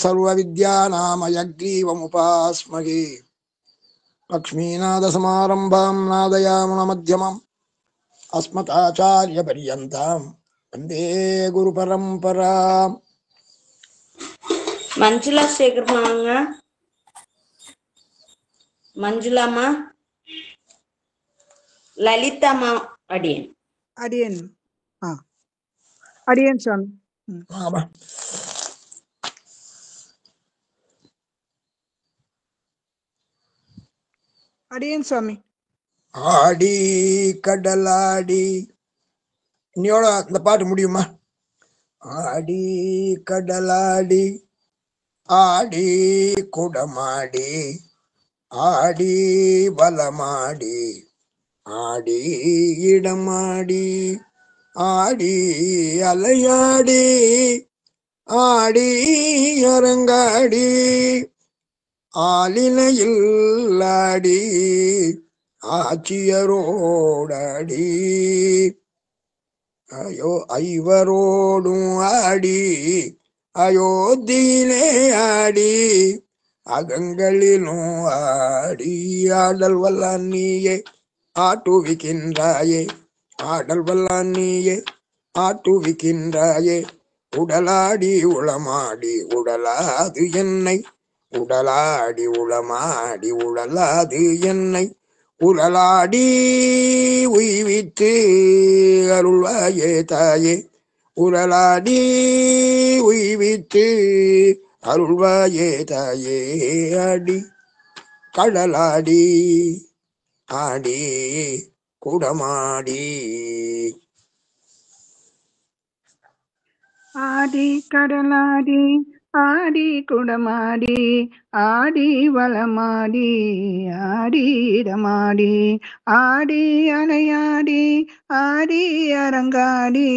सर्वविद्यानामयग्रीवमुपास्महे लक्ष्मीनाथसमारम्भां नादयामुनमध्यमम् अस्मदाचार्यपर्यन्तां वन्दे गुरुपरम्पराम्. மஞ்சுளா சேகர்மாங்க, மஞ்சுளாமா, லலிதாமா, அடியன் அடியன் அடியன் சுவாமி. அடியன் சுவாமி. ஆடி கடலாடி, இன்னையோட இந்த பாட்டு முடியுமா? ஆடி கடலாடி ஆடி குடமாடி ஆடி வலமாடி ஆடி இடமாடி ஆடி அலையாடி ஆடி அரங்காடி ஆலிலையில் ஆடி ஆட்சியரோடாடி ஐவரோடும் ஆடி அயோத்தியிலே ஆடி அகங்களிலும் ஆடி ஆடல் வல்லான் நீயே ஆட்டுவிக்கின்றாயே ஆடல் வல்லான் நீயே ஆட்டுவிக்கின்றாயே உடலாடி உளமாடி உடலாது என்னை உடலாடி உளமாடி உடலாது என்னை உடலாடி உய்வித்து அருள்வாயே தாயே உடலாடி உய்வித்து அருள்வாயே தாயே ஆடி கடலாடி ஆடி குடமாடி ஆடி கடலாடி ஆடி குடமாடி ஆடி வளமாடி ஆடி இடமாடி ஆடி அலையாடி ஆடி அரங்காடி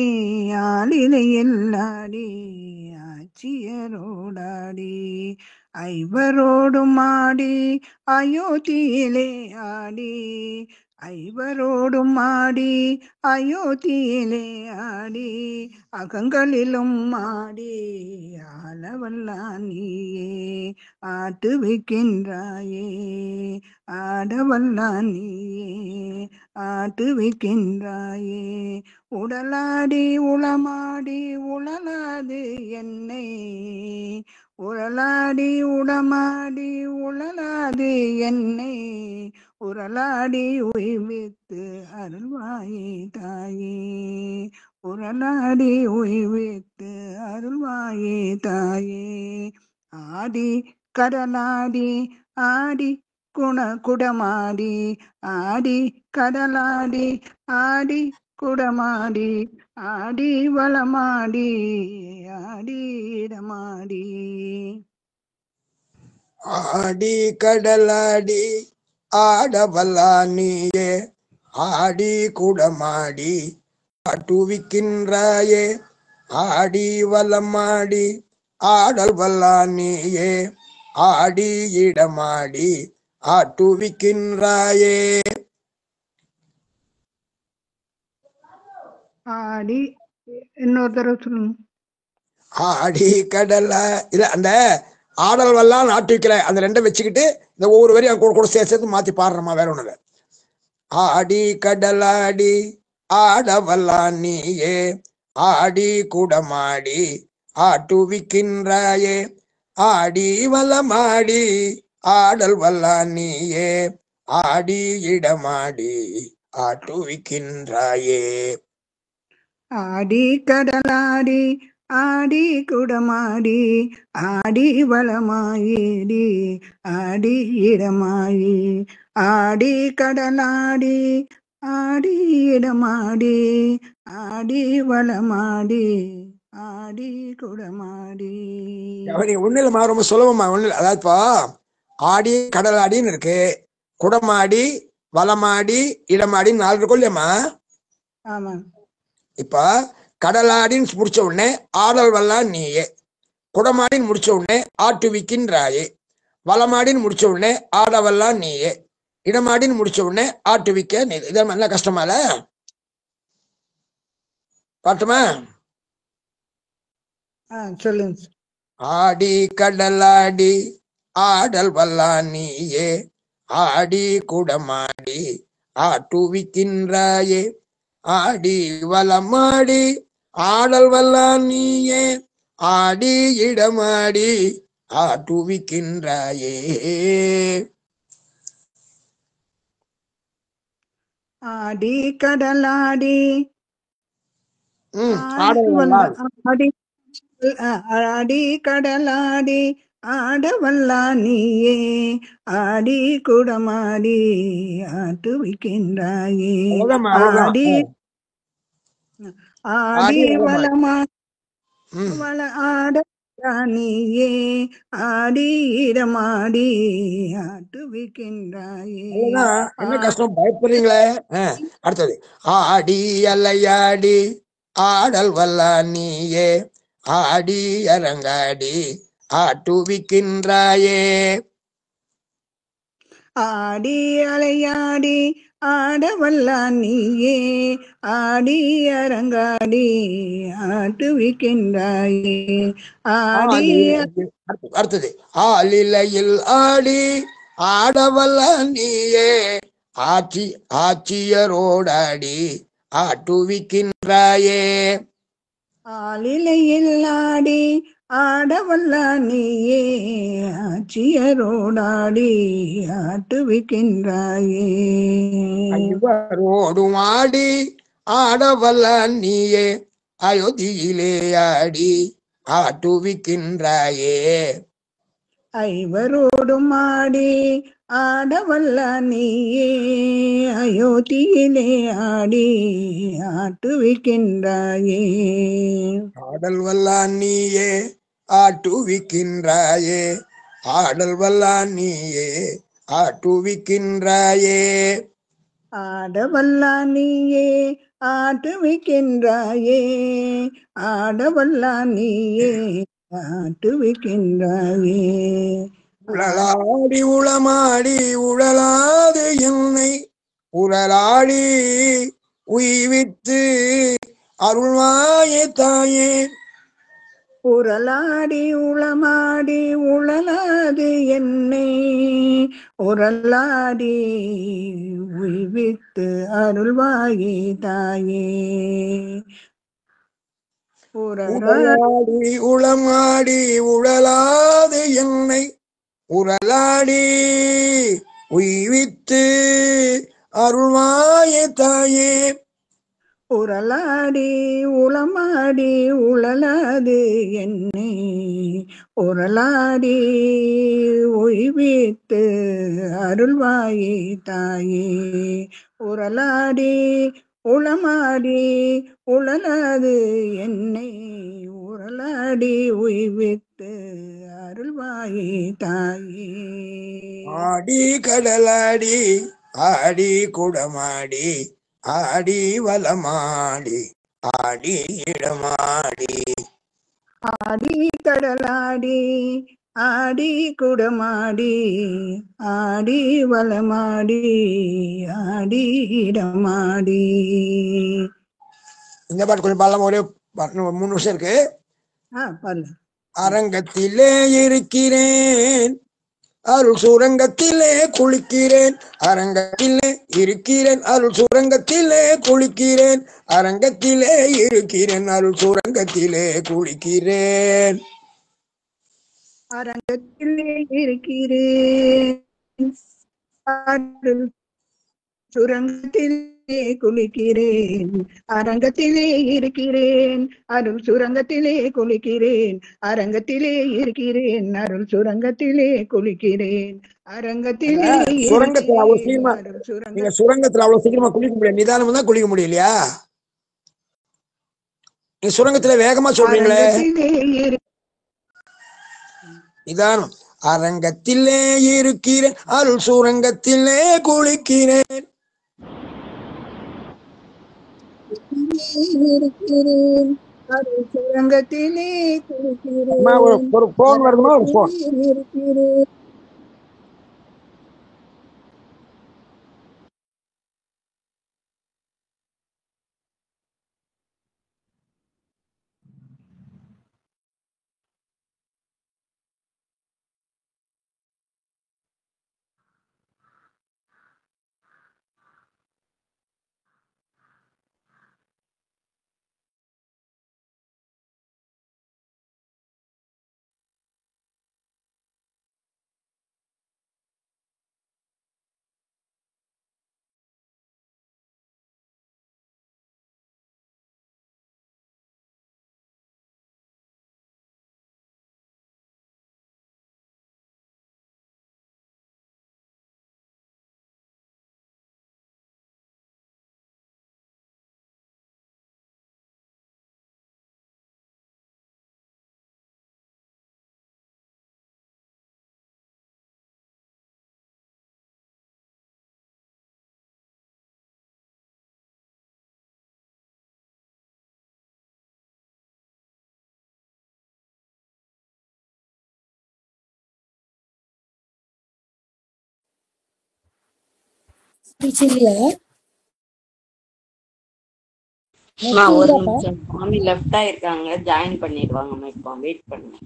ஆளிலையில் ஆடி ஆட்சியரோடாடி ஐவரோடும் ஆடி அயோத்தியிலே ஆடி ஐவரோடும் ஆடி அயோத்தியிலே ஆடி அகங்களிலும் ஆடி ஆளவல்லான் நீயே ஆட்டுவிக்கின்றாயே ஆடவல்லான் நீயே ஆட்டுவிக்கின்றாயே உடலாடி உளமாடி உழலாது என்னை உழலாடி உடமாடி உழலாது என்னை உரலாடி உய்வித்து அருள்வாயே தாயே உரலாடி உய்வித்து அருள்வாயே தாயே ஆடி கடலாடி ஆடி குடமாடி ஆடி கடலாடி ஆடி குடமாடி ஆடி வளமாடி ஆடி இடமாடி ஆடி கடலாடி ஆடவல்லா நீயே ஆடி குடமாடி ஆட்டுவிக்கின்றாயே ஆடி வலமாடி ஆடல் வல்லா நீயே ஆடி இடமாடி ஆட்டுவிக்கின்றாயே ஆடி இன்னொரு தடவை சொல்லுங்க. ஆடி கடல இல்ல, அந்த ஆடல் வல்லான் ஆட்டுவிக்கல, அந்த ரெண்டை வச்சுக்கிட்டு இந்த ஒவ்வொரு வரையும் கூட கூட சேர்த்து மாத்தி பாடுறமா, வேற ஒண்ணு. ஆடி கடலாடி ஆடவல்லான் நீயே ஆடி குடமாடி ஆட்டுவிக்கின்றாயே ஆடி வலமாடி ஆடல் வல்லான் நீயே ஆடி இடமாடி ஆட்டுவிக்கின்றாயே. ஆடி கடலாடி ஆடி குடமாடி ஆடி வளமாயேடி ஆடி இடமாயி ஆடி கடலாடி ஆடி இடமாடி ஆடி வளமாடி ஆடி குடமாடி. ஒண்ணு இல்லம்மா, ரொம்ப சுலபமா, ஒண்ணு இல்லை. அதாவது இப்போ ஆடி கடலாடின்னு இருக்கு, குடமாடி வலமாடி இடமாடின்னு 4 இருக்கும் இல்லையம்மா? ஆமா. இப்ப கடலாடின்னு முடிச்ச உடனே ஆடல் வல்லான் நீயே, குடமாடின்னு முடிச்ச உடனே ஆட்டுவிக்கின்றாயே, வலமாடின்னு முடிச்ச உடனே ஆடவல்லான் நீயே, இடமாடின்னு முடிச்ச உடனே ஆட்டுவிக்க நீ. இதெல்லாம் நல்லா கஷ்டமால பாட்டுமா? சொல்லுங்க. ஆடி கடலாடி ஆடல் வல்லான் நீயே, ஆடி குடமாடி ஆட்டுவிக்கின்றாயே, ஆடி வலமாடி ஆடல் வல்லான் நீயே, ஆடி இடமாடி ஆட்டுவிக்கின்றாயே. ஆடி கடலாடி ஆடல் வல்ல வல்லான். ஆடி ஆடி கடலாடி ஆடவல்லா நீயே, ஆடி குடமாடி ஆட்டுவிக்கின்றாயே, அவ்வளவுதான் அவ்வளவுதான். ஆடி ஆடி ஆடி வலமாடி. வளமா ம் வள ஆட நீயே, ஆடி இடமாடி ஆட்டுவிக்கின்றாயே, அவ்வளவுதான். என்ன ஆடி கஷ்டம், பயப்படுறீங்களே? அடுத்தது ஆடி அலையாடி ஆடல் வல்லா நீயே, ஆடி அரங்காடி ஆட்டுவிக்கின்றாயே. ஆடி அலையாடி ஆடவல்லா நீயே, ஆடி அரங்காடி ஆட்டுவிக்கின்றாயே, ஆடி அடுத்தது ஆலிலையில் ஆடி ஆடவல்ல நீயே, ஆட்சி ஆட்சியரோடாடி ஆட்டுவிக்கின்றாயே. ஆலிலையில் ஆடி ஆடவல்லா நீயே, ஆட்சியரோடாடி ஆட்டுவிக்கின்றாயே, ஐவரோடும் ஆடி ஆடவல்ல நீயே, அயோத்தியிலே ஆடி ஆட்டுவிக்கின்றாயே. ஐவரோடும் ஆடி ஆடவல்ல நீயே, அயோத்தியிலே ஆடி ஆட்டுவிக்கின்றாயே, ஆடல் வல்லான் நீயே ஆட்டுவிக்கின்றாயே, ஆடல் வல்லான் நீயே ஆட்டுவிக்கின்றாயே. ஆடவல்லா நீயே ஆட்டுவிக்கின்றாயே, ஆடவல்லா நீயே ஆட்டுவிக்கின்றாயே, உழலாடி உளமாடி உழலாது என்னை உழலாடி உய்வித்து அருள்வாயே தாயே. உரலாடி உளமாடி உழலாது என்னை உரலாடி உய்வித்து அருள்வாயே தாயே, உரலாடி உழலாடி உளமாடி உழலாது என்னை உழலாடி உய்வித்து அருள்வாயே தாயே. உரலாடி உளமாடி உழலாது என்னை உரலாடி உய்வித்து அருள்வாயே தாயே, உரலாடி உளமாடி உழலாது என்னை உரலாடி உய்வித்து அருள்வாயே தாயே, ஆடி கடலாடி ஆடி குடமாடி ஆடி வலமாடி ஆடி இடமாடி. ஆடி கடலாடி ஆடி குடமாடி ஆடி வலமாடி ஆடி இடமாடி. இந்த பாட்டு கொஞ்சம் பாடலாம். ஒரே 3 நிமிஷம் இருக்கு. பாரு. அரங்கத்திலே இருக்கிறேன், அருள் சுரங்கத்திலே குளிக்கிறேன், அரங்கத்திலே இருக்கிறேன், அருள் சுரங்கத்திலே குளிக்கிறேன், அரங்கத்திலே இருக்கிறேன், அருள் சுரங்கத்திலே குளிக்கிறேன். அரங்கத்திலே இருக்கிறேன், அருள் சுரங்கத்திலே குளிக்கிறேன், அரங்கத்திலே இருக்கிறேன், அருள் சுரங்கத்திலே குளிக்கிறேன், அரங்கத்திலே இருக்கிறேன், அருள் சுரங்கத்திலே குளிக்கிறேன், அரங்கத்திலே சுரங்கத்துல அவ்வளவு இருக்கிறேன், சீக்கிரமா அருள் நீங்க சுரங்கத்திலே சுரங்கத்துல அவ்வளவு சீக்கிரமா குளிக்க முடியாது, நிதானமா தான் குளிக்க முடியும் இல்லையா? நீங்க சுரங்கத்துல வேகமா சொல்றீங்களே. நிதானம். அரங்கத்திலே இருக்கிறேன், அருள் சுரங்கத்திலே குளிக்கிறேன். இருக்கிறேன், அருள் சுரங்கத்திலே அம்மா, குளிக்கிறேன், ஒரு போன் வருதுமா, ஒரு போன். அரங்கத்திலே இருக்கிறேன். ஸ்பீச் இல்லையா? அம்மா ஒரு நெட் நிமிஷம், சுவாமி லெஃப்ட் ஆயிருக்காங்க, ஜாயின் பண்ணிடுவாங்கம்மா. இப்போ வெயிட் பண்ணுங்க.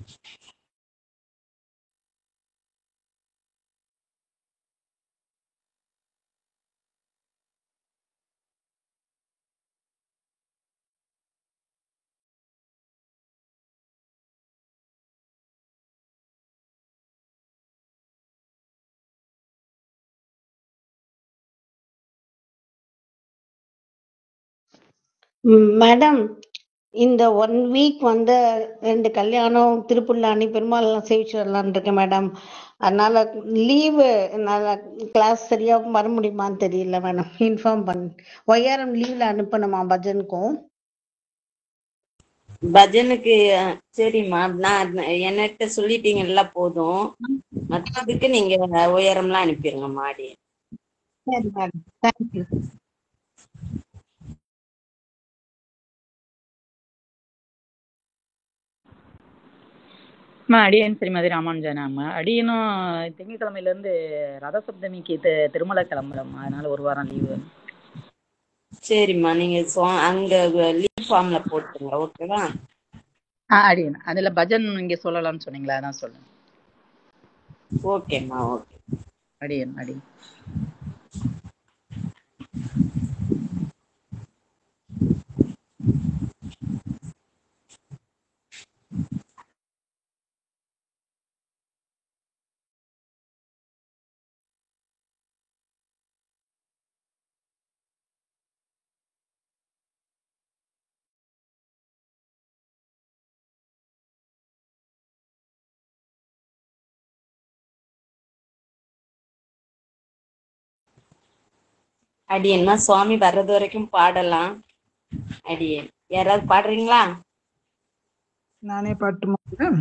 மேடம், இந்த 1 வீக் வந்து 2 கல்யாணம், திருப்புல்லானி, பெருமாள் எல்லாம் சேவிச்சு வரலான்னு இருக்கேன் மேடம். அதனால லீவு, என்னால கிளாஸ் சரியா வர முடியுமான்னு தெரியல மேடம். இன்ஃபார்ம் பண்ண ஒய்ஆர்எம் லீவ்ல அனுப்பணுமா பஜனுக்கும்? பஜனுக்கு சரிம்மா, நான் என்கிட்ட சொல்லிட்டீங்கல்ல, போதும். மற்றதுக்கு நீங்க உயரம்லாம் அனுப்பிடுங்க மாடி. சரி மேடம், தேங்க்யூ. அடியேன் ஸ்ரீமதி ராமானுஜனாம்மா. அடியனும் திங்கட்கிழமையிலேருந்து ரதசப்தமிக்கு திருமலை கிளம்புறோம்மா. அதனால ஒரு வாரம் லீவு. சரிம்மா, நீங்க அங்க லீவ் ஃபார்ம்ல போட்டுங்க. ஓகேவா? அடியன் அதுல பஜன் இங்க சொல்லலாம்னு சொன்னீங்களா, அதான் சொல்லுங்க. ஓகேம்மா, ஓகே. அடியன் அடியன். அடியன்மா, சுவாமி வர்றது வரைக்கும் பாடலாம். அடியன், யாராவது பாடுறீங்களா? நானே பாட்டுமா மேடம்?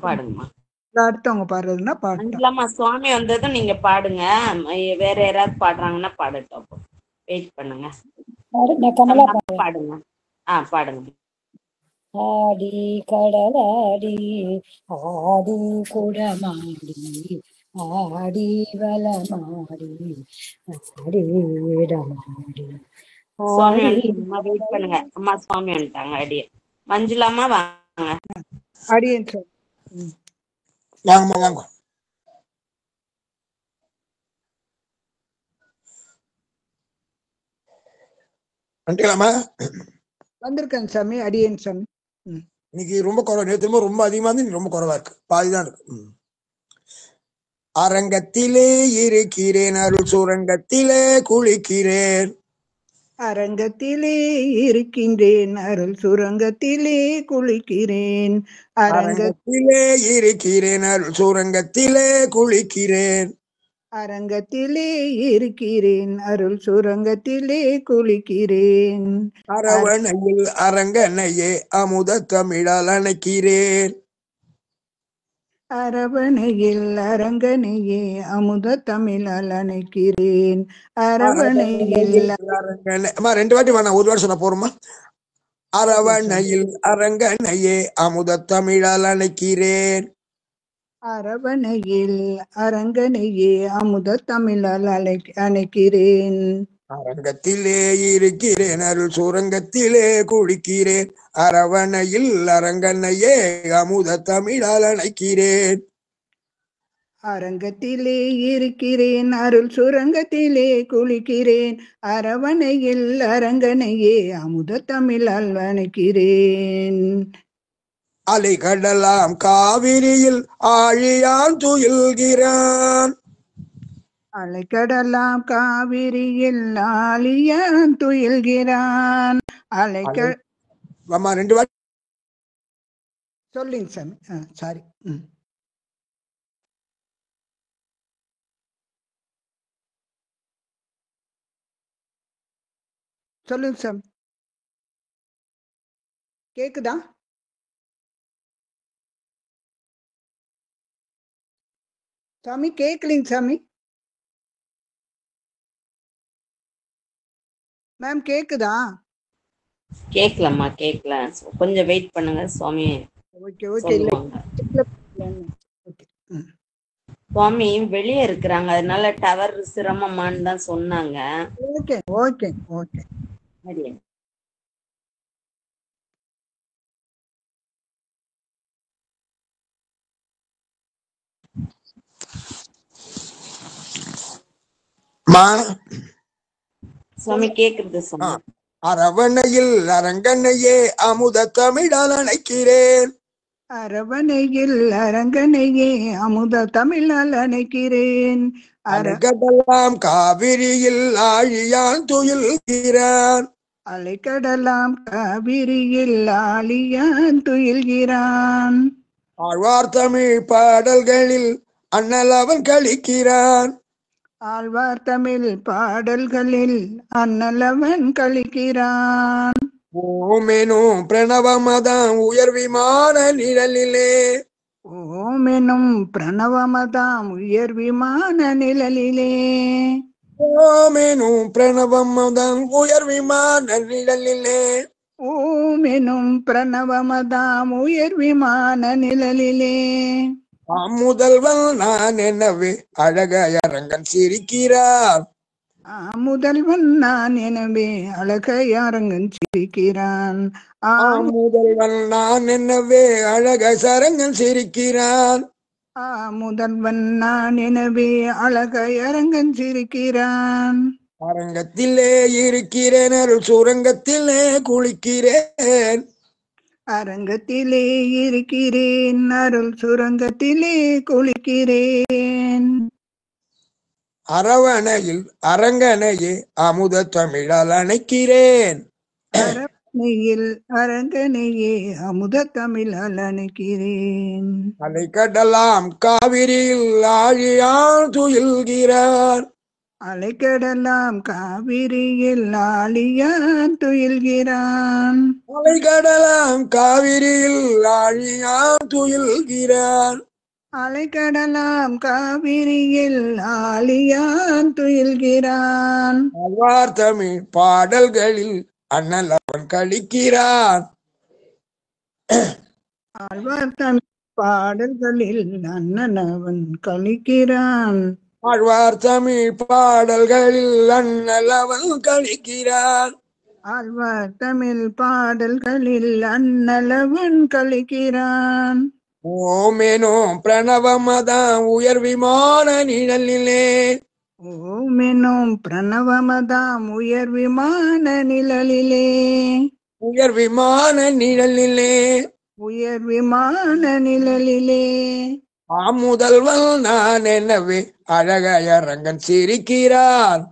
பாடுங்கம்மா. அடுத்தவங்க பாடுறதுன்னா பாட்டா? மஞ்சளாம்மா, சுவாமி வந்ததும் நீங்க பாடுங்க. வேற யாராவது பாடுறாங்கன்னா பாடட்டும். வெயிட் பண்ணுங்க. நான் கமலா பாடுங்க. பாடுங்க. ஆடி கடலாடி ஆடி குடமாடி ஆடி வலமாடி ஆடி இடமாடி சுவாமி ஆடி வந்துட்டாங்கம்மா, வெயிட் பண்ணுங்க. அம்மா சுவாமி வந்துட்டாங்க. அடியே மஞ்சுளாம்மா வாங்க. அடியேன் சார். வாங்கம்மா வாங்க. வந்துக்கலாமா? வந்திருக்கேன் சாமி. அடியேன் சாமி. இன்னைக்கு ரொம்ப குறை, நேற்று ரொம்ப அதிகமா இருந்து இன்னைக்கு ரொம்ப குறைவா இருக்கு. பாதிதான் இருக்கு. அரங்கத்திலே இருக்கிறேன், அருள் சுரங்கத்திலே குளிக்கிறேன். அரங்கத்திலே இருக்கின்றேன், அருள் சுரங்கத்திலே குளிக்கிறேன். அரங்கத்திலே இருக்கிறேன், அருள் சுரங்கத்திலே குளிக்கிறேன். அரங்கத்திலே இருக்கிறேன், அருள் சுரங்கத்திலே குளிக்கிறேன். அரவணையில் அரங்கனையே அமுத தமிழால் அணைக்கிறேன். அரவணையில் அரங்கனையே அமுத தமிழால் அணைக்கிறேன். அரவணையில் அம்மா 2 வாட்டி வேணாம், ஒரு வாட்டி சொன்ன போறோமா? அரவணையில் அரங்கனையே அமுத தமிழால் அணைக்கிறேன். அரவணையில் அரங்கனையே அமுத தமிழால் அணைக்கிறேன். அரங்கத்திலே இருக்கிறேன், அருள் சுரங்கத்திலே குளிக்கிறேன். அரவணையில் அரங்கனையே அமுத தமிழால் அணைக்கிறேன். அரங்கத்திலே இருக்கிறேன், அருள் சுரங்கத்திலே குளிக்கிறேன். அரவணையில் அரங்கனையே அமுத தமிழால் அணைக்கிறேன். அலை கடலாம் காவிரியில் ஆழியான் துயில்கிறான். அலைக்கடலாம் காவிரியில் ஆழியான் துயில்கிறான். அம்மா 2 வாட்டி சொல்லுங்க சாமி. சாரி. சொல்லுங்க சாமி. கேக்குதா? சாமி கேட்கலிங்க சாமி. மேம் கேக்குதா? கேட்கலாமா? கேட்கல. கொஞ்சம் வெயிட் பண்ணுங்க. சுவாமி ஓகே ஓகே. சொல்லுவாங்க. ஓகே. சுவாமி வெளியே இருக்கிறாங்க, அதனால டவர் சிரமமான்னு தான் சொன்னாங்க. Okay okay okay. சரியா? மா சுவாமி கேக்குறது சுவாமி. அரவணையில் அரங்கனையே அமுத தமிழால் அணைக்கிறேன். அரவணையில் அரங்கனையே அமுத தமிழால் அணைக்கிறேன். அலைகடலாம் காவிரியில் ஆழியான் துயில்கிறான். அலைக்கடலாம் காவிரியில் ஆழியான் துயில்கிறான். ஆழ்வார் தமிழ் பாடல்களில் அண்ணல் அவன் கழிக்கிறான். ஆழ்வார் தமிழ் பாடல்களில் அண்ணலவன் கழிக்கிறான். ஓமெனும் பிரணவமதாம் உயர் விமான நிழலிலே. ஓமெனும் பிரணவமதாம் உயர் விமான நிழலிலே. ஓமெனும் பிரணவமதாம் உயர் விமான நிழலிலே. ஓமெனும் பிரணவமதாம் உயர் விமான நிழலிலே. முதல்வன் நான் என்னவே அழகாய் அரங்கன் சிரிக்கிறார். முதல்வன் நான் எனவே அழகாய் அரங்கன் சிரிக்கிறான். முதல்வன் நான் என்னவே அழகாய் சரங்கன் சிரிக்கிறான். முதல்வன் நான் எனவே அழகாய் அரங்கன் சிரிக்கிறான். அரங்கத்திலே இருக்கிறேன், அருள் சுரங்கத்திலே குளிக்கிறேன். அரங்கத்திலே இருக்கிறேன், அருள் சுரங்கத்திலே குளிக்கிறேன். அரவணையில் அரங்கனையே அமுத தமிழால் அணைக்கிறேன். அரவணையில் அரங்கனையே அமுத தமிழால் அணைக்கிறேன். அலைக்கடலாம் காவிரியில் ஆழியான் துயில்கிறான். அலைக்கடலாம் காவிரியில் ஆழியான் துயில்கிறான். அலைக்கடலாம் காவிரியில் ஆழியான் துயில்கிறான். அலைக்கடலாம் காவிரியில் ஆழியான் துயில்கிறான். ஆழ்வார் தமிழ் பாடல்களில் அண்ணல் அவன் கழிக்கிறான். ஆழ்வார் தமிழ் பாடல்களில் அண்ணன் அவன் கழிக்கிறான். ஆழ்வார் தமிழ் பாடல்களில் அண்ணல் அவன் கழிக்கிறான். ஆழ்வார் தமிழ் பாடல்களில் அண்ணலவன் கழிக்கிறான். ஓமெனும் பிரணவமதாம் உயர் விமான நிழலிலே. ஓமெனும் பிரணவமதாம் உயர் விமான நிழலிலே. உயர் விமான நிழலிலே. உயர் விமான நிழலிலே. முதல்வன் நான் என்னவே அழகாய் அரங்கன் சிரிக்கிறான்.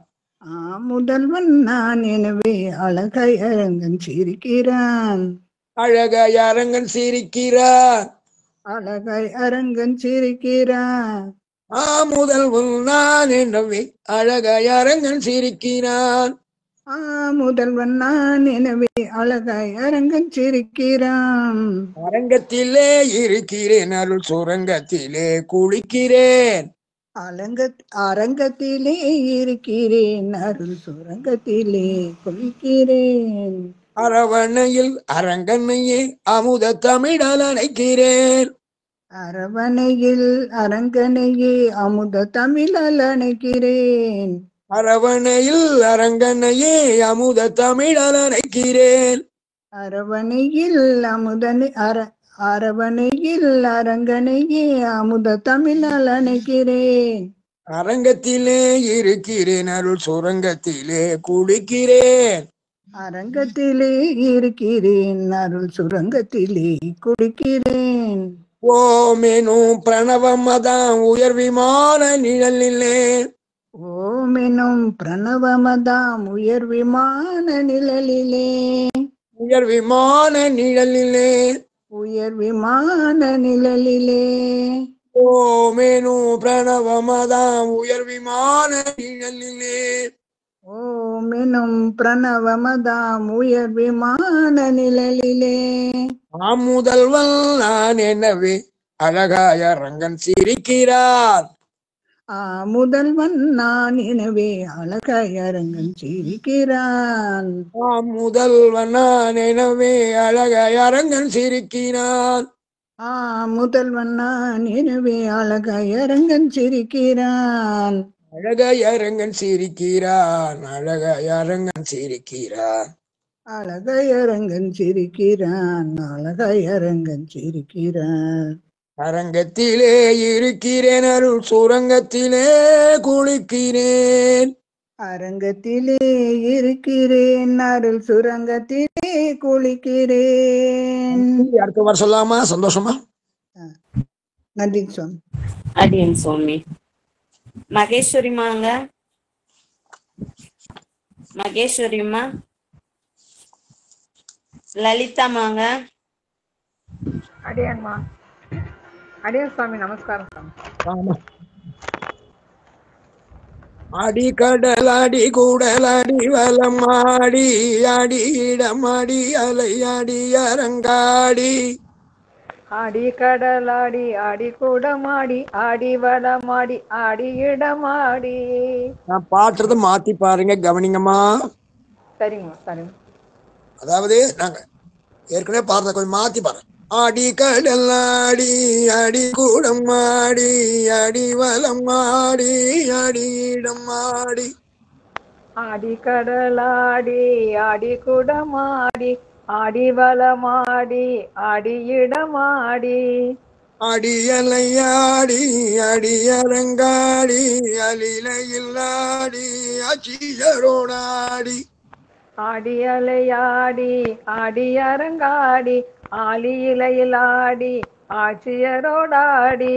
முதல்வன் நான் எனவே அழகாய் அரங்கன் சிரிக்கிறான். அழகாய் அரங்கன் சிரிக்கிறான். அழகாய் அரங்கன் சிரிக்கிறான். முதல்வன் நான் என்னவே அழகாய் அரங்கன் சிரிக்கிறான். முதல்வன் நான் எனவே அழகாய் அரங்கன் சிரிக்கிறான். அரங்கத்திலே இருக்கிறேன், அருள் சுரங்கத்திலே குளிக்கிறேன். அரங்கத்திலே இருக்கிறேன், அருள் சுரங்கத்திலே குளிக்கிறேன். அரவணையில் அரங்கனையே அமுத தமிழால் அணைக்கிறேன். அரவணையில் அரங்கனையே அமுத தமிழால் அணைக்கிறேன். அரவணையில் அரங்கனையே அமுத தமிழால் அணைக்கிறேன். அரவணையில் அரவணையில் அரங்கனையே அமுத தமிழால் அணைக்கிறேன். அரங்கத்திலே இருக்கிறேன், அருள் சுரங்கத்திலே குளிக்கிறேன். அரங்கத்திலே இருக்கிறேன், அருள் சுரங்கத்திலே குளிக்கிறேன். ஓமெனும் பிரணவமதாம் உயர் விமான நிழலிலே. ஓமெனும் பிரணவமதாம் உயர் விமான நிழலிலே. உயர் விமான நிழலிலே. உயர் விமான நிழலிலே. ஓமெனும் பிரணவமதாம் உயர் விமான நிழலிலே. ஓமெனும் பிரணவமதாம் உயர் விமான நிழலிலே. முதல்வன் நான் என்னவே அழகாய் அரங்கன் சிரிக்கிறார். முதல்வன் நான் எனவே அழகாய் அரங்கன் சிரிக்கிறான். முதல்வன் நான் எனவே அழகாய் அரங்கன் சிரிக்கிறான். முதல்வன் நான் எனவே அழகாய் அரங்கன் சிரிக்கிறான். அழகாய் அரங்கன் சிரிக்கிறான், அழகாய் அரங்கன் சிரிக்கிறான். அழகாய் அரங்கன் சிரிக்கிறான், அழகாய் அரங்கன் சிரிக்கிறான். அரங்கத்திலே இருக்கிறேன், அருள் சுரங்கத்திலே குளிக்கிறேன். அரங்கத்திலே இருக்கிறேன், அருள் சுரங்கத்திலே குளிக்கிறேன். அடுத்த வாரம் சொல்லலாமா? சந்தோஷமா? நன்றி சுவாமி. அடியன் சுவாமி. மகேஸ்வரிமாங்க, மகேஸ்வரிமா. லலிதாமாங்க. அடியன்மா. அடியன் சுவாமி, நமஸ்காரம் சுவாமி. அடி கடல் அடி கூடல் அடி வலம் ஆடி அடி இடமாடி அலை அடி அரங்காடி. ஆடி கடலாடி ஆடி கூடமாடி ஆடி வளமாடி ஆடி இடமாடி. நான் பாட்டுறத மாத்தி பாருங்க, கவனிங்கம்மா. சரிங்கம்மா, சரிங்க. அதாவது நாங்க ஏற்கனவே பாடுறத கொஞ்சம் மாத்தி பாருங்க. அடி கடல் ஆடி அடி கூடம் ஆடி அடி வலம் ஆடி அடி இடம் ஆடி. ஆடி கடலாடி ஆடி கூடமாடி ஆடி வளமாடி ஆடி இடமாடி. அடி அலையாடி அடி அரங்காடி அலிலையில் ஆடி அச்சியரோடாடி. ஆடி அலையாடி ஆடி அரங்காடி ஆலி இலையில் ஆடி ஆட்சியரோடாடி.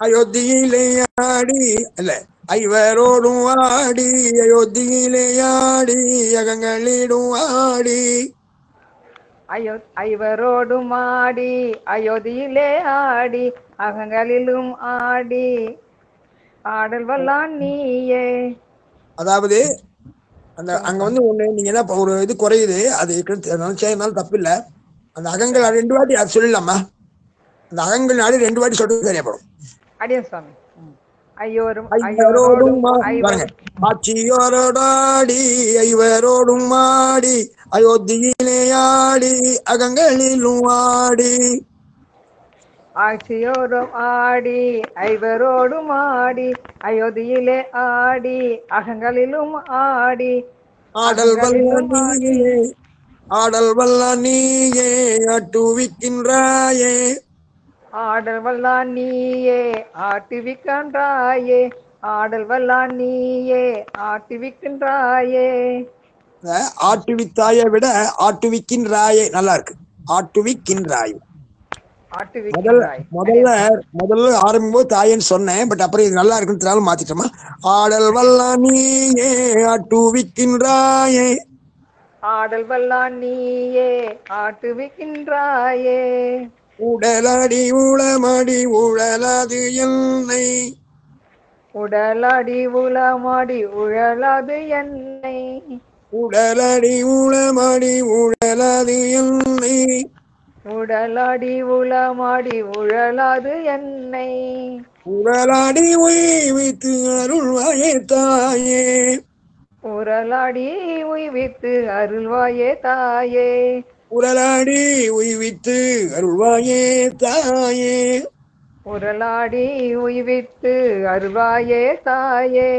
அயோத்தியிலே ஆடி அல்ல ஐவரோடும் ஆடி அயோத்தியிலே ஆடி அகங்களிடும் ஆடி. ஐவரோடும் ஆடி அயோத்தியிலே ஆடி அகங்களிலும் ஆடி ஆடல் வல்லான் நீயே. அதாவது அந்த அங்க வந்து ஒண்ணு நீங்க என்ன ஒரு இது குறையுது, அது நினைச்சதுனால தப்பு இல்லை. அந்த அகங்கள் 2 வாட்டி அது சொல்லலாமா? அந்த அகங்கள் நாடு 2 வாட்டி சொல்றது தெரியப்படும். அடியன் சுவாமி. ஐவரோடும் ஆட்சியோரோடாடி ஐவரோடும் ஆடி அயோத்தியிலே ஆடி அகங்களிலும் ஆடி. ஆட்சியோரும் ஆடி ஐவரோடும் ஆடி அயோத்தியிலே ஆடி அகங்களிலும் ஆடி. ஆடல் வல்ல நீயே ஆடல் வல்ல நீயே ஆட்டுவிக்கின்றாயே. ஆடல் வல்லான் நீயே ஆட்டுவிக்கின்றாயே. ஆடல் வல்லான் நீயே ஆட்டுவிக்கின்றாயே. ஆட்டுவித்தாயை விட ஆட்டுவிக்கின்றாயே நல்லா இருக்கு. ஆட்டுவிக்கின்றாயே முதல்ல ஆரம்பிக்கும்போது தாயன்னு சொன்னேன், பட் அப்புறம் இது நல்லா இருக்குன்னு மாத்திட்டோமா. ஆடல் வல்லா நீயே ஆட்டுவிக்கின்றாயே. ஆடல் வல்லான் நீயே ஆட்டுவிக்கின்றாயே. உடலடி உளமடி உழலாது என்னை. உடலடி உளமடி உழலாது என்னை. உடலடி உளமடி உழலாது என்னை. உடலடி உளமடி உழலாது என்னை. உடலாடி உய்வித்து அருள்வாயே தாயே. உரலாடி உய்வித்து அருள்வாயே தாயே. உரலாடி உய்வித்து அருள்வாயே தாயே. உரலாடி உய்வித்து அருள்வாயே தாயே.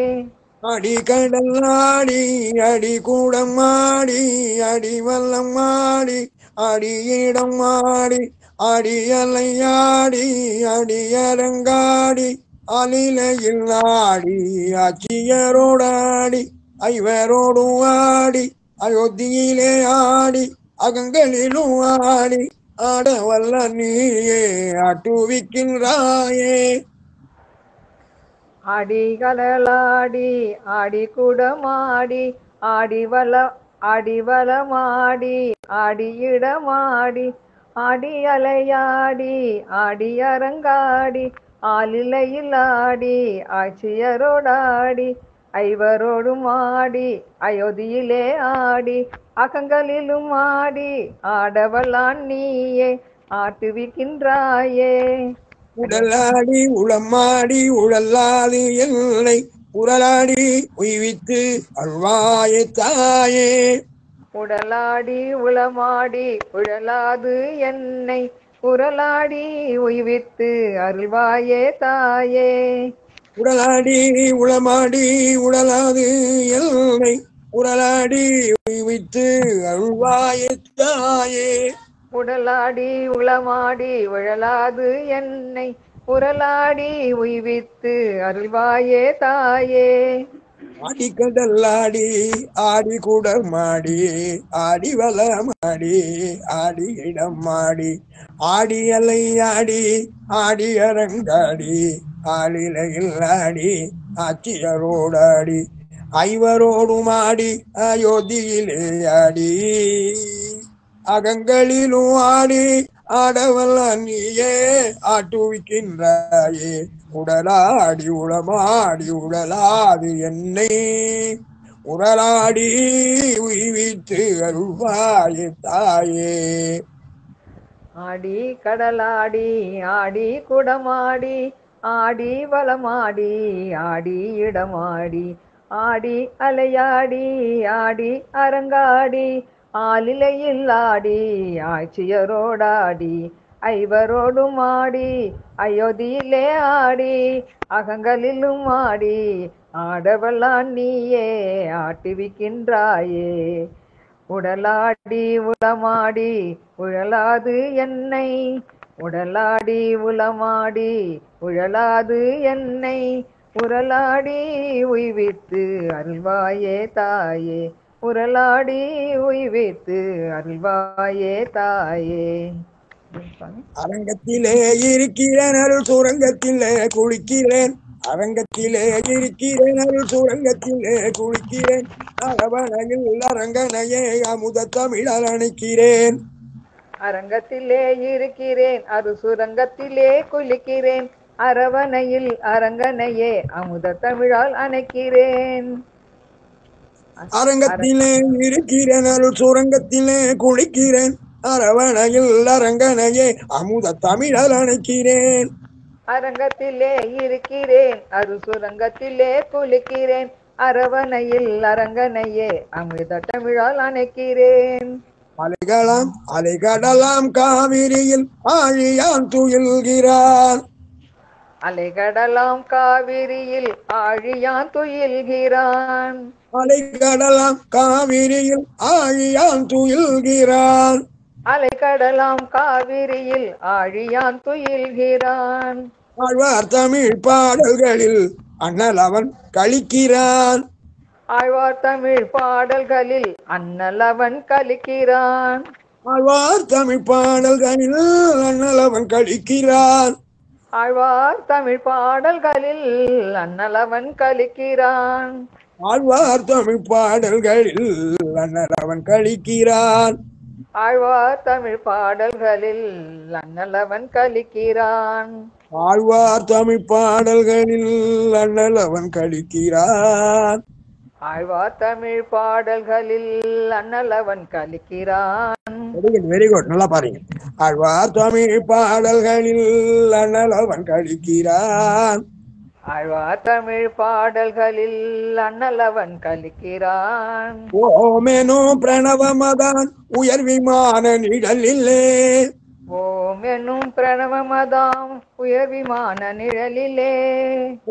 அடி கடல் ஆடி அடி கூடம் ஆடி அடி வல்லம் ஆடி அடி இடம் ஆடி அடி அலையாடி அடி அரங்காடி அலிலையில் ஆடி ஆட்சியரோடாடி ஐவரோடும் ஆடி அயோத்தியிலே ஆடி அகங்களிலும் ஆடி ஆட வல்ல நீயே ஆட்டுவிக்கின்றாயே. ஆடி கடலாடி ஆடி குடமாடி ஆடி வளமாடி ஆடி இடமாடி ஆடி அலையாடி ஆடி அரங்காடி ஆலிலையில் ஆடி ஆட்சியரோடாடி ஐவரோடும் ஆடி அயோத்தியிலே ஆடி அகங்களிலும் ஆடி ஆடவல்லான் நீயே ஆட்டுவிக்கின்றாயே. உடலாடி உளமாடி உழலாது என்னை உடலாடி உய்வித்து அருள்வாயே தாயே. உடலாடி உளமாடி உழலாது என்னை உரலாடி உய்வித்து அருள்வாயே தாயே. உடலாடி உளமாடி உடலாது எல்லை உடலாடி உய்வித்து அருள்வாயே. உடலாடி உளமாடி உழலாது என்னை உரலாடி உய்வித்து அருள்வாயே தாயே. ஆடிக்கடலாடி ஆடி குடமாடி ஆடி வளமாடி ஆடி இடமாடி ஆடி அலையாடி ஆடி அரங்காடி ஆளிலையில் ஆடி ஆட்சியரோடாடி ஐவரோடும் ஆடி அயோத்தியிலே ஆடி அகங்களிலும் ஆடி ஆடவல்ல நீயே ஆட்டுவிக்கின்றாயே. உடலாடி உளமாடி உடலாது என்னை உடலாடி உய்வித்து அருள்வாயே தாயே. ஆடி கடலாடி ஆடி குடமாடி ஆடி வலமாடி ஆடி இடமாடி ஆடி அலையாடி ஆடி அரங்காடி ஆலிலையில் ஆடி ஆட்சியரோடாடி ஐவரோடும் ஆடி அயோத்தியிலே ஆடி அகங்களிலும் ஆடி ஆடவல்லான் நீயே ஆட்டுவிக்கின்றாயே. உடலாடி உளமாடி உழலாது என்னை உடலாடி உளமாடி உழலாது என்னை உரலாடி உய்வித்து அருள்வாயே தாயே. உரலாடி உய்வித்து அருள்வாயே தாயே. அரங்கத்திலே இருக்கிறேன் அருள் சுரங்கத்திலே குளிக்கிறேன். அரங்கத்திலே இருக்கிறேன் அருள் சுரங்கத்திலே குளிக்கிறேன். அரவணையில் அரங்கனையே அமுத தமிழால் அணைக்கிறேன். அரங்கத்திலே இருக்கிறேன் அரு சுரங்கத்திலே குளிக்கிறேன். அரவணையில் அரங்கனையே அமுத தமிழால் அணைக்கிறேன். அரங்கத்திலே இருக்கிறேன் அருள் சுரங்கத்திலே குளிக்கிறேன். அரவணையில் அரங்கனையே அமுத தமிழால் அணைக்கிறேன். அரங்கத்திலே இருக்கிறேன் அரு சுரங்கத்திலே குளிக்கிறேன். அரவணையில் அரங்கனையே அமுத தமிழால் அணைக்கிறேன். அலைகளாம் அலைகடலாம் காவிரியில் ஆழியான் துயில்கிறான். அலைகடலாம் காவிரியில் ஆழியான் துயில்கிறான். அலைகடலாம் காவிரியில் ஆழியான் துயில்கிறான். அலைகடலாம் காவிரியில் ஆழியான் துயில்கிறான். ஆழ்வார் தமிழ் பாடல்களில் அண்ணல் அவன் கழிக்கிறான். ஆழ்வார் தமிழ் பாடல்களில் அண்ணல் அவன் கலிக்கிறான். ஆழ்வார் தமிழ் பாடல்களில் அண்ணல் அவன் கழிக்கிறான். ஆழ்வார் தமிழ் பாடல்களில் அண்ணல் அவன் கலிக்கிறான். ஆழ்வார் தமிழ் பாடல்களில் அண்ணல் அவன் கழிக்கிறான். ஆழ்வார் தமிழ் பாடல்களில் அண்ணல் அவன் கலிக்கிறான். ஆழ்வார் தமிழ் பாடல்களில் அண்ணல் அவன் கழிக்கிறான். ஆழ்வார் தமிழ் பாடல்களில் அண்ணல் அவன் கலிக்கிறான். வெரி குட், நல்லா பாருங்க. ஆழ்வார் தமிழ் பாடல்களில் அண்ணல் அவன் கழிக்கிறான். ஆழ்வார் தமிழ் பாடல்களில் அண்ணல் அவன் கலிக்கிறான். ஓமெனோ பிரணவமதான் உயர் விமான நிழலிலே. ஓம் என்னும் பிரணவமதாம் உயர் விமான நிழலிலே.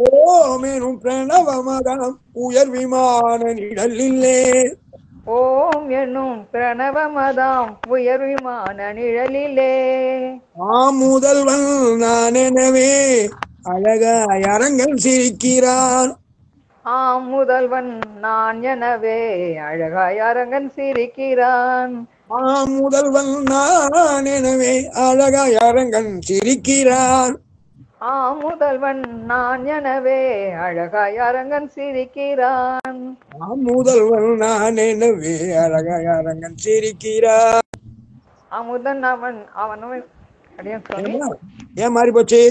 ஓமெனும் பிரணவமதாம் உயர் விமான நிழலிலே. ஓம் என்னும் பிரணவமதாம் உயர் விமான நிழலிலே. முதல்வன் நான் எனவே அழகாய் அரங்கன் சிரிக்கிறான். முதல்வன் நான் எனவே அழகாய் அரங்கன் சிரிக்கிறான். முதல்வன் நான் எனவே அழகாய் அரங்கன் சிரிக்கிறான். முதல்வன் நான் எனவே அழகாய் அரங்கன் சிரிக்கிறான். முதல்வன் நான் எனவே அழகாய் அரங்கன் சிரிக்கிறான். அமுதன் அவன் அவன் அடியன் சுவாமி. ஏன் மாறி போச்சு?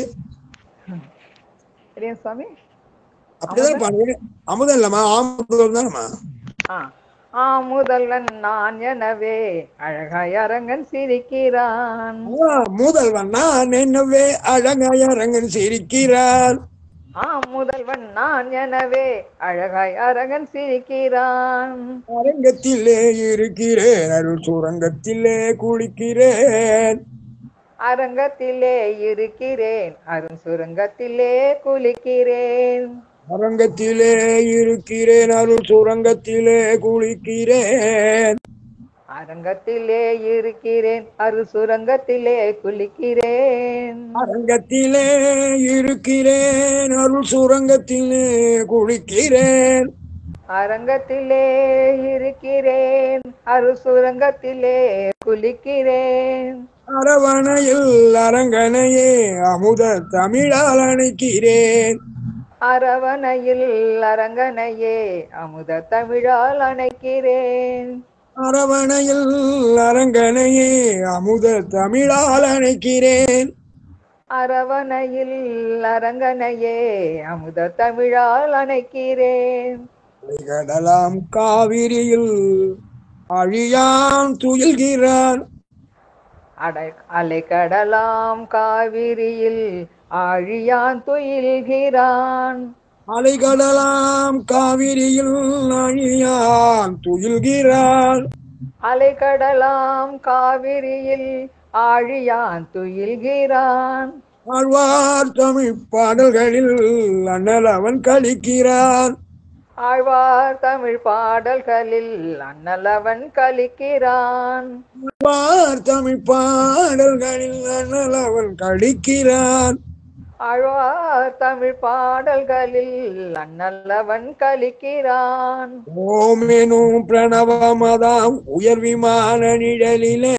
அடியன் சுவாமி அப்படிதான் பாருங்க. அமுதன் இல்லம்மா, ஆமுதல் தானம்மா. முதல்வன் நான் எனவே அழகாய் அரங்கன் சிரிக்கிறான். முதல்வன் நான் எனவே அழகாய் அரங்கன் சிரிக்கிறான். முதல்வன் நான் எனவே அழகாய் அரங்கன் சிரிக்கிறான். அரங்கத்திலே இருக்கிறேன் அருள் சுரங்கத்திலே குளிக்கிறேன். அரங்கத்திலே இருக்கிறேன், அருண் சுரங்கத்திலே குளிக்கிறேன். அரங்கத்திலே இருக்கிறேன், அருள் சுரங்கத்திலே குளிக்கிறேன். அரங்கத்திலே இருக்கிறேன், அருள் சுரங்கத்திலே குளிக்கிறேன். அரங்கத்திலே இருக்கிறேன், அருள் சுரங்கத்திலே குளிக்கிறேன். அரங்கத்திலே இருக்கிறேன், அருள் சுரங்கத்திலே குளிக்கிறேன். அரவணையில் அரங்கனையே அமுத தமிழால் அணைக்கிறேன். அரவணையில் அரங்கனையே அமுத தமிழால் அணைக்கிறேன். அரவணையில் அரங்கனையே அமுத தமிழால் அணைக்கிறேன். அரவணையில் அரங்கனையே அமுத தமிழால் அணைக்கிறேன். கடலாம் காவிரியில் அழியான் துயில்கிறான். அலைக்கடலாம் காவிரியில் ஆழியான் துயில்கிறான். அலைகடலாம் காவிரியில் அழியான் துயில்கிறான். அலைக்கடலாம் காவிரியில் ஆழியான் துயில்கிறான். ஆழ்வார் தமிழ் பாடல்களில் அண்ணல் அவன் கழிக்கிறான். ஆழ்வார் தமிழ் பாடல்களில் அண்ணலவன் கலிக்கிறான். ஆழ்வார் தமிழ் பாடல்களில் அண்ணல் அவன் கழிக்கிறான். ஆழ்வார் தமிழ் பாடல்களில் அண்ணலவன் கலிக்கிறான். ஓம் எனும் பிரணவமதாம் உயர் விமான நிழலிலே.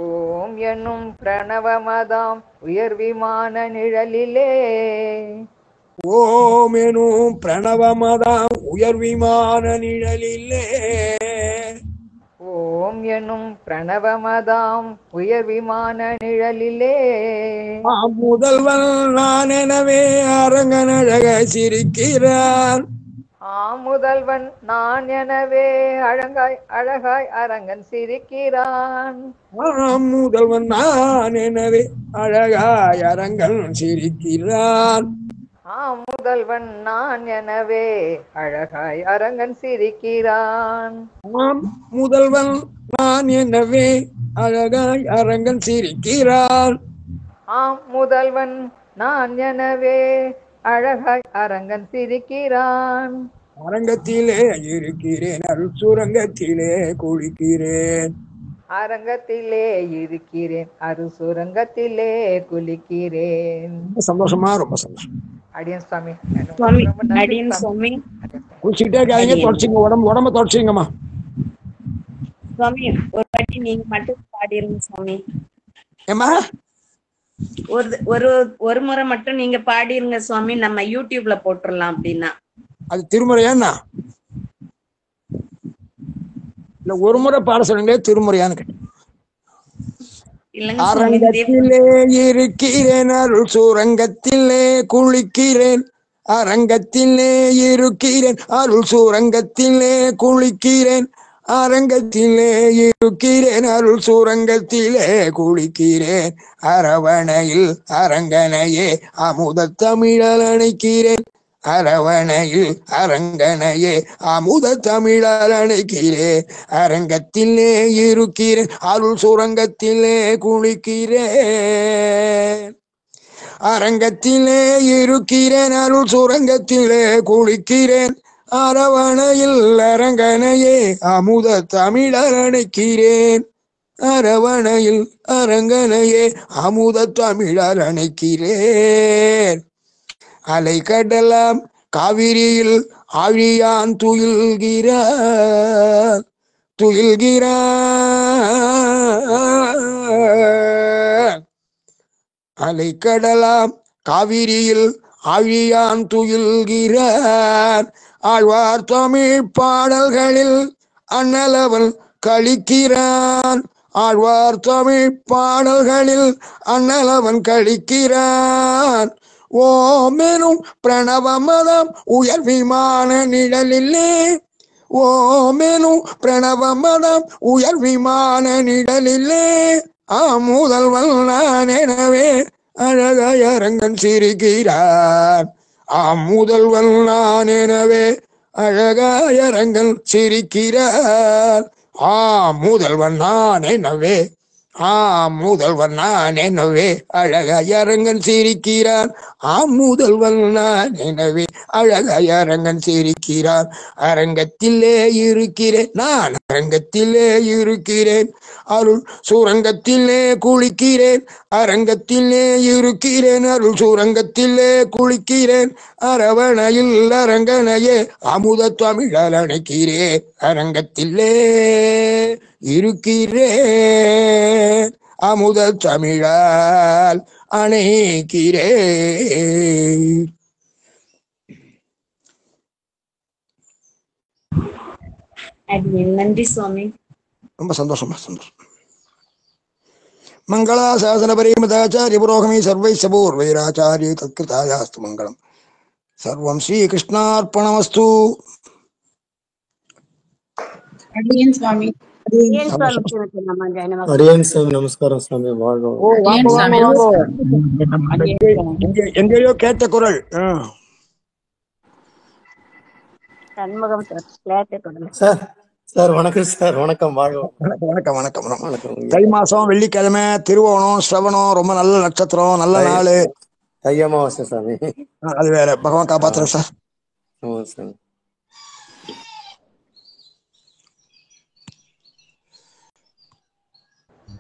ஓம் என்னும் பிரணவமதாம் உயர் விமான நிழலிலே. ஓம் எனும் பிரணவமதாம் உயர் விமான நிழலிலே. ஓம் என்னும் பிரணவமதாம் உயர் விமான நிழலிலே. முதல்வன் நான் எனவே அரங்கனழக சிரிக்கிறான். முதல்வன் நான் எனவே அழகாய் அழகாய் அரங்கன் சிரிக்கிறான். முதல்வன் நான் எனவே அழகாய் அரங்கன் சிரிக்கிறான். முதல்வன் நான் எனவே அழகாய் அரங்கன் சிரிக்கிறான். முதல்வன் நான் எனவே அழகாய் அரங்கன் சிரிக்கிறான். முதல்வன் நான் எனவே அழகாய் அரங்கன் சிரிக்கிறான். அரங்கத்திலே இருக்கிறேன், அருள் சுரங்கத்திலே குளிக்கிறேன். அரங்கத்திலே இருக்கிறேன், அருள் சுரங்கத்திலே குளிக்கிறேன். சந்தோஷமா, ரொம்ப சந்தோஷம். அடியன் சுவாமி. அடியன் சுவாமி. குளிச்சுக்கிட்டே இருக்காதீங்க, தொடச்சிங்க, உடம்ப தொடச்சிங்கம்மா. சுவாமி ஒரு வாட்டி நீங்க மட்டும் பாடிருங்க சுவாமி. ஏமா ஒரு முறை மட்டும் நீங்க பாடிருங்க சுவாமி, நம்ம யூடியூப்ல போட்டுடலாம். அப்படின்னா அது திருமுறையாண்ணா இல்ல ஒரு முறை பாட சொன்னீங்களே திருமுறையான்னு கேட்டேன். அரங்கத்திலே இருக்கிறேன், அருள் சுரங்கத்திலே குளிக்கிறேன். அரங்கத்திலே இருக்கிறேன், அருள் சுரங்கத்திலே குளிக்கிறேன். அரங்கத்திலே இருக்கிறேன், அருள் சுரங்கத்திலே குளிக்கிறேன். அரவணையில் அரங்கனையே அமுத தமிழால் அணைக்கிறேன். அரவணையில் அரங்கனையே அமுத தமிழால் அணைக்கிறேன். அரங்கத்திலே இருக்கிறேன், அருள் சுரங்கத்திலே குளிக்கிறேன். அரங்கத்திலே இருக்கிறேன், அருள் சுரங்கத்திலே குளிக்கிறேன். அரவணையில் அரங்கனையே அமுத தமிழால் அணைக்கிறேன். அரவணையில் அரங்கனையே அமுத தமிழால் அணைக்கிறேன். அலை கடலாம் காவிரியில் ஆழியான் துயில்கிறான். துயில்கிறான். அலை கடலாம் காவிரியில் ஆழியான் துயில்கிறான். ஆழ்வார் தமிழ் பாடல்களில் அண்ணலவன் கழிக்கிறான். ஆழ்வார் தமிழ் பாடல்களில் அண்ணலவன் கழிக்கிறான். ஓமெனும் பிரணவமதம் உயர் விமான நிழலிலே. ஓமெனும் பிரணவமதம் உயர் விமான நிழலிலே. முதல்வன் நான் எனவே அழகாய் அரங்கன் சிரிக்கிறான். முதல்வன் நான் எனவே அழகாய் அரங்கன் சிரிக்கிறான். முதல்வன் நான் எனவே முதல்வன் நான் எனவே அழகாய் அரங்கன் சிரிக்கிறான். முதல்வன் நான் எனவே அழகாய் அரங்கன் சிரிக்கிறான். அரங்கத்திலே இருக்கிறேன் நான், அரங்கத்திலே இருக்கிறேன். அருள் சுரங்கத்திலே குளிக்கிறேன், அரங்கத்திலே இருக்கிறேன். அருள் சுரங்கத்திலே குளிக்கிறேன். அரவணையில் அரங்கனையே அமுத தமிழால் அணைக்கிறேன். அரங்கத்திலே இருக்கிறேன், அமுத தமிழால் அணைக்கிறேன். நன்றி சுவாமி. ரொம்ப சந்தோஷமா சந்தோஷம். மங்களா சாசன பரிமதாச்சாரிய புரோகமே சர்வை சபூர்வைராச்சாரிய தத்கிருதாயாஸ்து மங்களம். சர்வம் ஸ்ரீகிருஷ்ணார்ப்பணமஸ்து. அடியேன் சுவாமி. அடியேன் சாமி நமஸ்காரம் சாமி. வாழ்க. எங்கேயோ கேட்ட குரல். சார் சார் வணக்கம் சார். வணக்கம். வாழ்க. வணக்கம் வணக்கம் வணக்கம். தை மாசம் வெள்ளிக்கிழமை, திருவோணம், ஸ்ரவணம், ரொம்ப நல்ல நட்சத்திரம், நல்ல நாள். தை அமாவாசை சாமி. அது வேற. பகவான் காப்பாத்துறேன் சார். சாமி.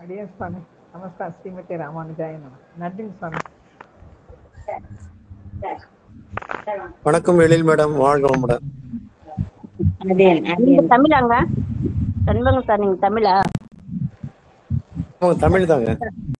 அடியேன் சுவாமி. நமஸ்காரம். ஸ்ரீமதி ராமானுஜாய நமः. நன்றிங்க சுவாமி. வணக்கம் எழில் மேடம். வாழ்க மேடம். தமிழாங்க சண்முகம் சார், நீங்க தமிழா? தமிழ் தாங்க.